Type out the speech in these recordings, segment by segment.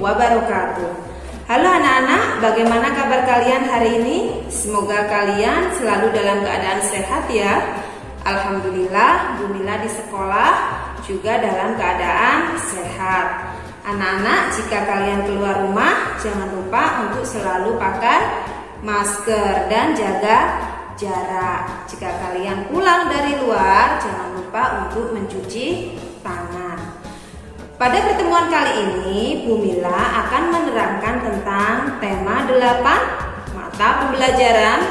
wabarakatuh. Halo anak-anak, bagaimana kabar kalian hari ini? Semoga kalian selalu dalam keadaan sehat ya. Alhamdulillah, Bu Mila di sekolah juga dalam keadaan sehat. Anak-anak, jika kalian keluar rumah, jangan lupa untuk selalu pakai masker dan jaga jarak. Jika kalian pulang dari luar, jangan lupa untuk mencuci tangan. Pada pertemuan kali ini, Bu Mila akan menerangkan tentang tema 8 mata pembelajaran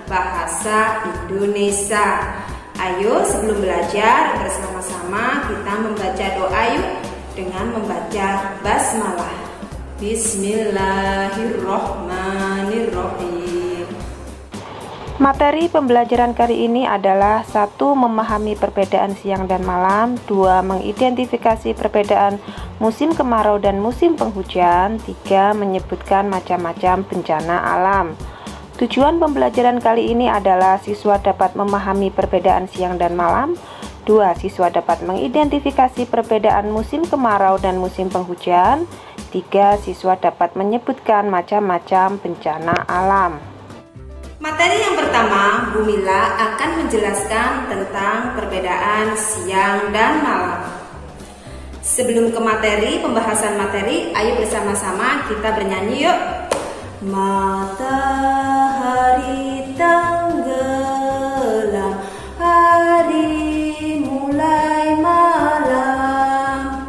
bahasa Indonesia. Ayo sebelum belajar bersama-sama kita membaca doa yuk dengan membaca basmalah. Bismillahirrohmanirrohim. Materi pembelajaran kali ini adalah 1. Memahami perbedaan siang dan malam, 2. Mengidentifikasi perbedaan musim kemarau dan musim penghujan, 3. Menyebutkan macam-macam bencana alam. Tujuan pembelajaran kali ini adalah siswa dapat memahami perbedaan siang dan malam, 2. Siswa dapat mengidentifikasi perbedaan musim kemarau dan musim penghujan, 3. Siswa dapat menyebutkan macam-macam bencana alam. Materi yang pertama, Bu Mila akan menjelaskan tentang perbedaan siang dan malam. Sebelum ke materi, pembahasan materi, ayo bersama-sama kita bernyanyi yuk. Matahari tenggelam, hari mulai malam,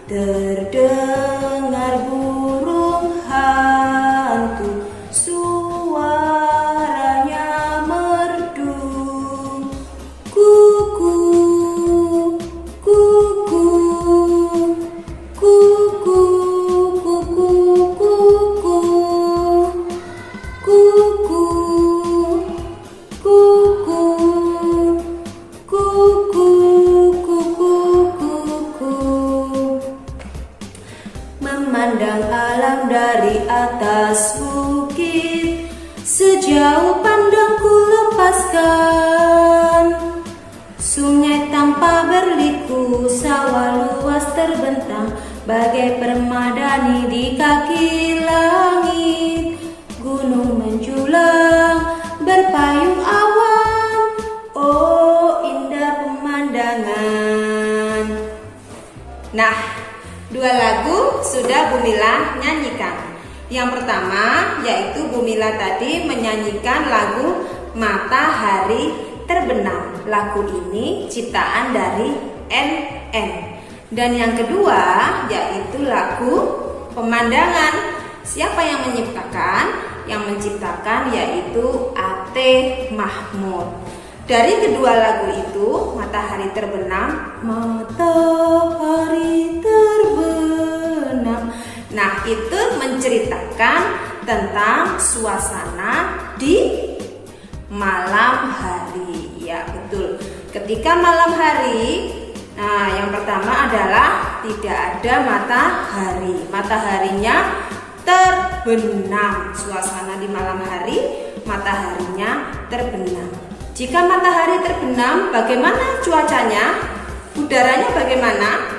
terdengar burung hantu, suaranya merdu, kuku, kuku, kuku, kuku, kuku, kuku, kuku, kuku, kuku, kuku. Memandang alam dari atas bukit, sejauh pandangku lepaskan. Sungai tanpa berliku, sawah luas terbentang, bagai permadani di kaki langit. Gunung menjulang, berpayung awan, oh indah pemandangan. Nah, 2 lagu sudah Bu Mila nyanyikan. Yang pertama yaitu Bu Mila tadi menyanyikan lagu Matahari Terbenam. Lagu ini ciptaan dari NN. Dan yang kedua yaitu lagu Pemandangan. Siapa yang menciptakan? Yang menciptakan yaitu A.T. Mahmud. Dari kedua lagu itu, Matahari Terbenam, matahari terbenam. Nah, itu menceritakan tentang suasana di malam hari. Ya, betul. Ketika malam hari, nah yang pertama adalah tidak ada matahari. Mataharinya terbenam. Suasana di malam hari, mataharinya terbenam. Jika matahari terbenam, bagaimana cuacanya? Udaranya bagaimana?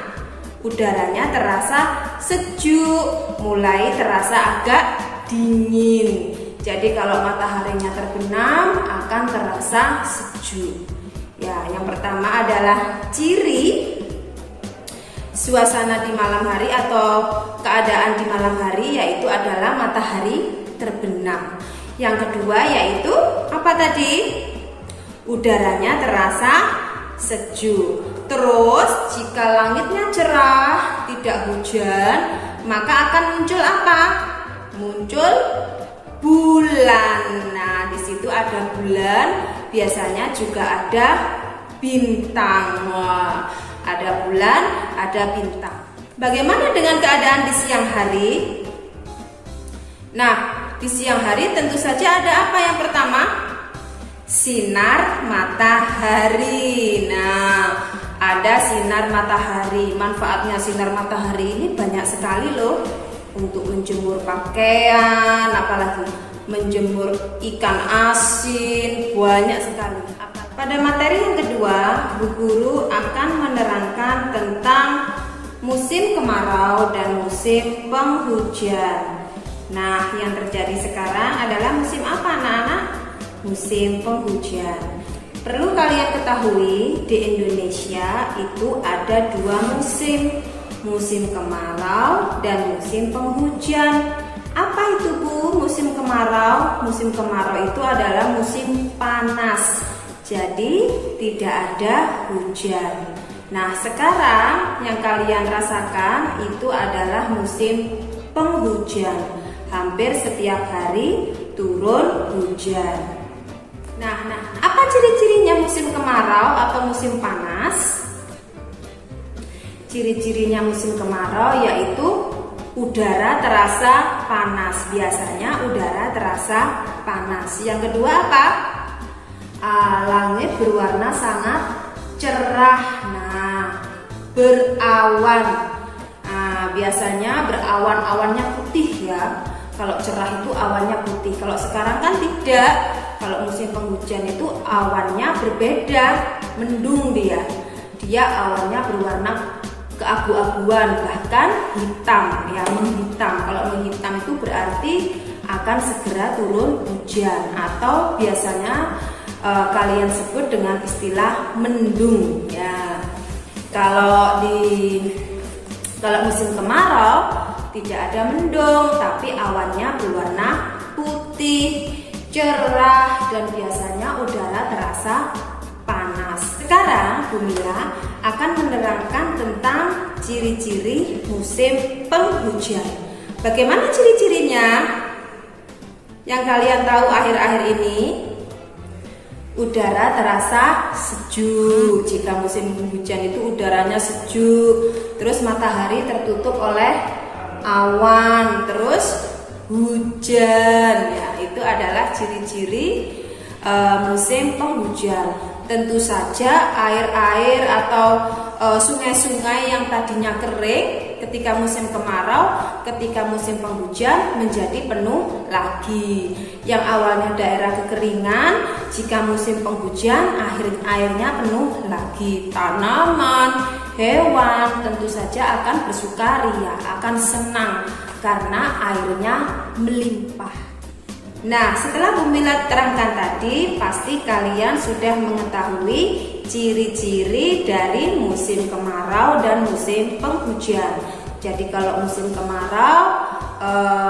Udaranya terasa sejuk, mulai terasa agak dingin. Jadi kalau mataharinya terbenam akan terasa sejuk. Ya, yang pertama adalah ciri suasana di malam hari atau keadaan di malam hari, yaitu adalah matahari terbenam. Yang kedua yaitu apa tadi? Udaranya terasa sejuk. Terus jika langitnya cerah, tidak hujan, maka akan muncul apa? Muncul bulan. Nah, di situ ada bulan, biasanya juga ada bintang. Wah, ada bulan, ada bintang. Bagaimana dengan keadaan di siang hari? Nah, di siang hari tentu saja ada apa yang pertama? Sinar matahari. Nah, ada sinar matahari. Manfaatnya sinar matahari ini banyak sekali loh. Untuk menjemur pakaian, apalagi menjemur ikan asin, banyak sekali. Pada materi yang kedua, Bu Guru akan menerangkan tentang musim kemarau dan musim penghujan. Nah, yang terjadi sekarang adalah musim apa anak-anak? Musim penghujan. Perlu kalian ketahui, di Indonesia itu ada dua musim, musim kemarau dan musim penghujan. Apa itu Bu musim kemarau? Musim kemarau itu adalah musim panas, jadi tidak ada hujan. Nah, sekarang yang kalian rasakan itu adalah musim penghujan. Hampir setiap hari turun hujan. Nah, apa ciri-cirinya musim kemarau atau musim panas? Ciri-cirinya musim kemarau yaitu udara terasa panas. Biasanya udara terasa panas. Yang kedua apa? Langit berwarna sangat cerah. Nah, berawan. Nah, biasanya berawan-awannya putih ya. Kalau cerah itu awannya putih. Kalau sekarang kan tidak. Kalau musim penghujan itu awannya berbeda, mendung dia. Dia awannya berwarna keabu-abuan, bahkan hitam ya, menghitam. Kalau menghitam itu berarti akan segera turun hujan atau biasanya kalian sebut dengan istilah mendung ya. Kalau musim kemarau tidak ada mendung, tapi awannya berwarna putih, cerah, dan biasanya udara terasa panas. Sekarang Bu Mila akan menerangkan tentang ciri-ciri musim penghujan. Bagaimana ciri-cirinya? Yang kalian tahu akhir-akhir ini, udara terasa sejuk. Jika musim hujan itu udaranya sejuk, terus matahari tertutup oleh awan, terus hujan ya, itu adalah ciri-ciri musim penghujan. Tentu saja air-air atau sungai-sungai yang tadinya kering ketika musim kemarau, ketika musim penghujan menjadi penuh lagi. Yang awalnya daerah kekeringan, jika musim penghujan airnya penuh lagi. Tanaman, hewan tentu saja akan bersukaria, akan senang karena airnya melimpah. Nah, setelah Bu Mila terangkan tadi, pasti kalian sudah mengetahui ciri-ciri dari musim kemarau dan musim penghujan. Jadi kalau musim kemarau,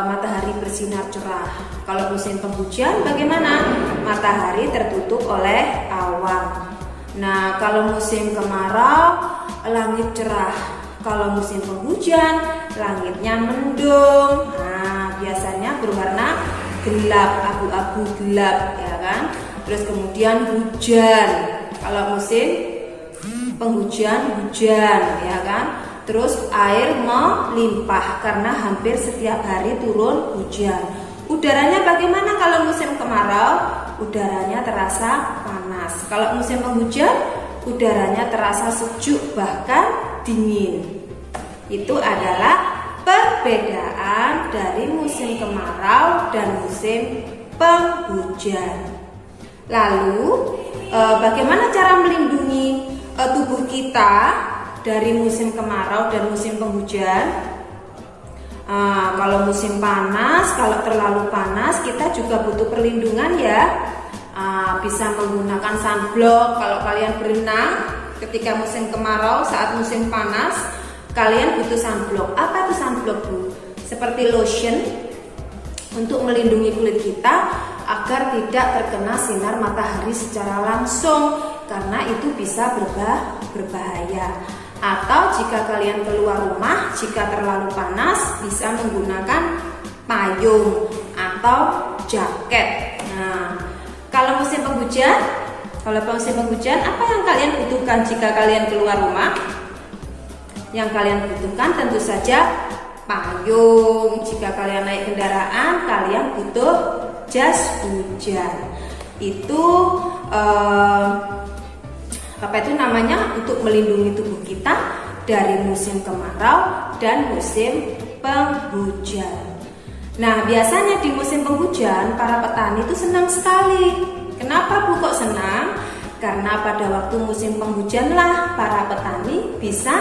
matahari bersinar cerah. Kalau musim penghujan bagaimana? Matahari tertutup oleh awan. Nah, kalau musim kemarau, langit cerah. Kalau musim penghujan, langitnya mendung. Nah, biasanya berwarna gelap, abu-abu gelap ya kan. Terus kemudian hujan. Kalau musim penghujan, hujan ya kan. Terus air melimpah karena hampir setiap hari turun hujan. Udaranya bagaimana kalau musim kemarau? Udaranya terasa panas. Kalau musim penghujan, udaranya terasa sejuk bahkan dingin. Itu adalah perbedaan dari musim kemarau dan musim penghujan. Lalu, bagaimana cara melindungi tubuh kita dari musim kemarau dan musim penghujan? Kalau musim panas, kalau terlalu panas, kita juga butuh perlindungan ya. Bisa menggunakan sunblock. Kalau kalian berenang ketika musim kemarau, saat musim panas, kalian butuh sunblock. Apa itu sunblock Bu? Seperti lotion untuk melindungi kulit kita agar tidak terkena sinar matahari secara langsung, karena itu bisa berbahaya. Atau jika kalian keluar rumah, jika terlalu panas, bisa menggunakan payung atau jaket. Nah, kalau musim penghujan, apa yang kalian butuhkan jika kalian keluar rumah? Yang kalian butuhkan tentu saja payung. Jika kalian naik kendaraan, kalian butuh jas hujan. Itu untuk melindungi tubuh kita dari musim kemarau dan musim penghujan. Nah, biasanya di musim penghujan para petani itu senang sekali. Kenapa Bu kok senang? Karena pada waktu musim penghujanlah para petani bisa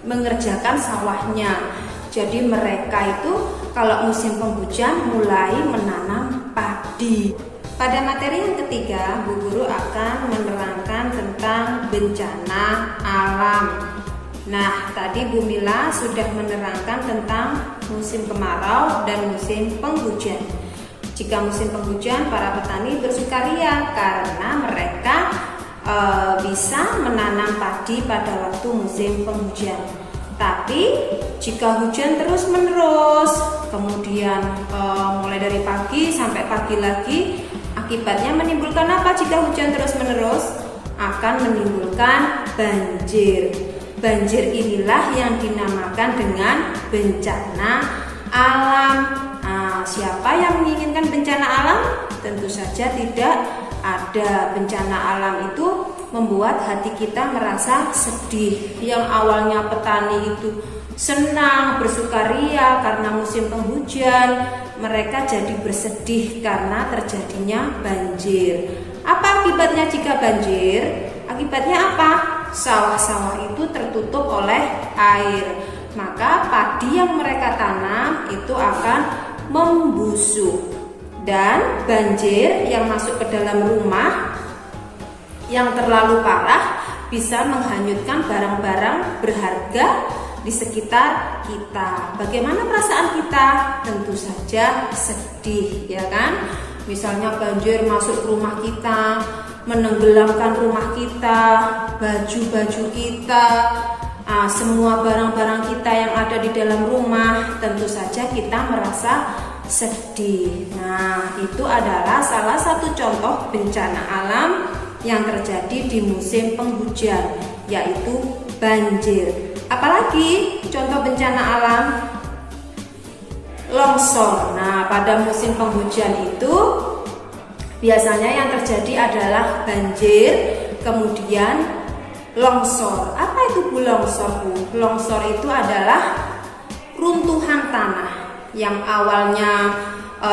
mengerjakan sawahnya. Jadi mereka itu kalau musim penghujan mulai menanam padi. Pada materi yang ketiga, Bu Guru akan menerangkan tentang bencana alam. Nah, tadi Bu Mila sudah menerangkan tentang musim kemarau dan musim penghujan. Jika musim penghujan, para petani bersukaria karena mereka bisa menanam padi pada waktu musim penghujan. Tapi jika hujan terus menerus, kemudian mulai dari pagi sampai pagi lagi, akibatnya menimbulkan apa? Jika hujan terus menerus akan menimbulkan banjir. Banjir inilah yang dinamakan dengan bencana alam. Nah, siapa yang menginginkan bencana alam? Tentu saja tidak ada. Bencana alam itu membuat hati kita merasa sedih. Yang awalnya petani itu senang, bersukaria karena musim penghujan, mereka jadi bersedih karena terjadinya banjir. Apa akibatnya jika banjir? Akibatnya apa? Sawah-sawah itu tertutup oleh air. Maka padi yang mereka tanam itu akan membusuk. Dan banjir yang masuk ke dalam rumah yang terlalu parah bisa menghanyutkan barang-barang berharga di sekitar kita. Bagaimana perasaan kita? Tentu saja sedih, ya kan? Misalnya banjir masuk ke rumah kita, menenggelamkan rumah kita, baju-baju kita, semua barang-barang kita yang ada di dalam rumah. Tentu saja kita merasa sedih. Nah, itu adalah salah satu contoh bencana alam yang terjadi di musim penghujan, yaitu banjir. Apalagi contoh bencana alam? Longsor. Nah, pada musim penghujan itu biasanya yang terjadi adalah banjir, kemudian longsor. Apa itu Bu longsor, Bu? Longsor itu adalah runtuhan tanah yang awalnya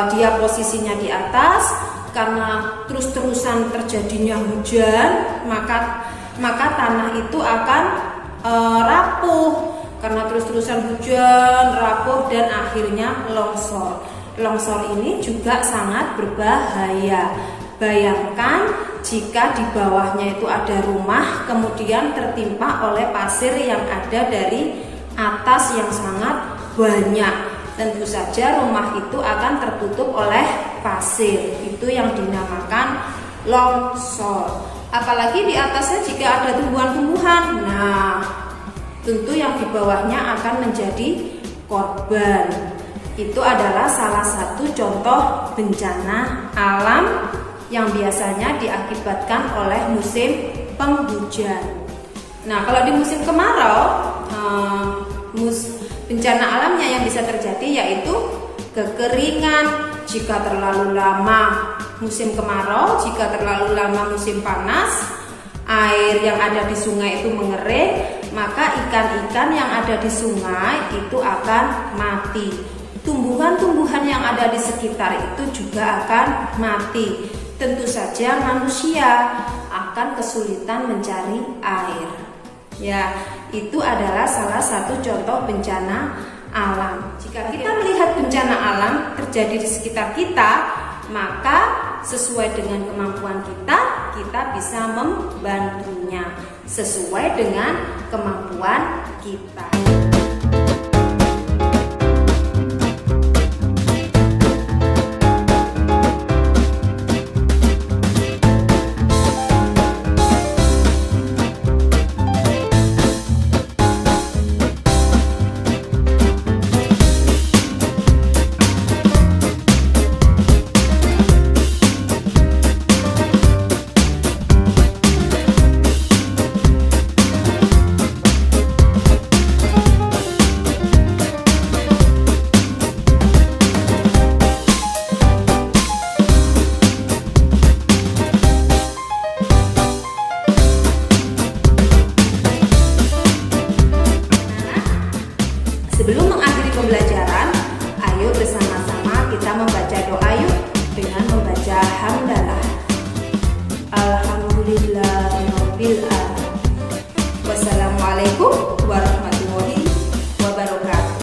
dia posisinya di atas, karena terus-terusan terjadinya hujan, maka tanah itu akan rapuh. Karena terus-terusan hujan, rapuh, dan akhirnya longsor. Longsor ini juga sangat berbahaya. Bayangkan jika di bawahnya itu ada rumah, kemudian tertimpa oleh pasir yang ada dari atas yang sangat banyak. Tentu saja rumah itu akan tertutup oleh pasir. Itu yang dinamakan longsor. Apalagi di atasnya jika ada tumbuhan-tumbuhan. Nah, tentu yang di bawahnya akan menjadi korban. Itu adalah salah satu contoh bencana alam yang biasanya diakibatkan oleh musim penghujan. Nah, kalau di musim kemarau, bencana alamnya yang bisa terjadi yaitu kekeringan jika terlalu lama musim kemarau, jika terlalu lama musim panas, air yang ada di sungai itu mengering, maka ikan-ikan yang ada di sungai itu akan mati. Tumbuhan-tumbuhan yang ada di sekitar itu juga akan mati. Tentu saja manusia akan kesulitan mencari air. Ya, itu adalah salah satu contoh bencana alam. Jika kita melihat bencana alam terjadi di sekitar kita, maka sesuai dengan kemampuan kita, kita bisa membantunya sesuai dengan kemampuan kita. Sebelum mengakhiri pembelajaran, ayo bersama-sama kita membaca doa yuk dengan membaca hamdalah. Alhamdulillahirabbil alamin. Wassalamualaikum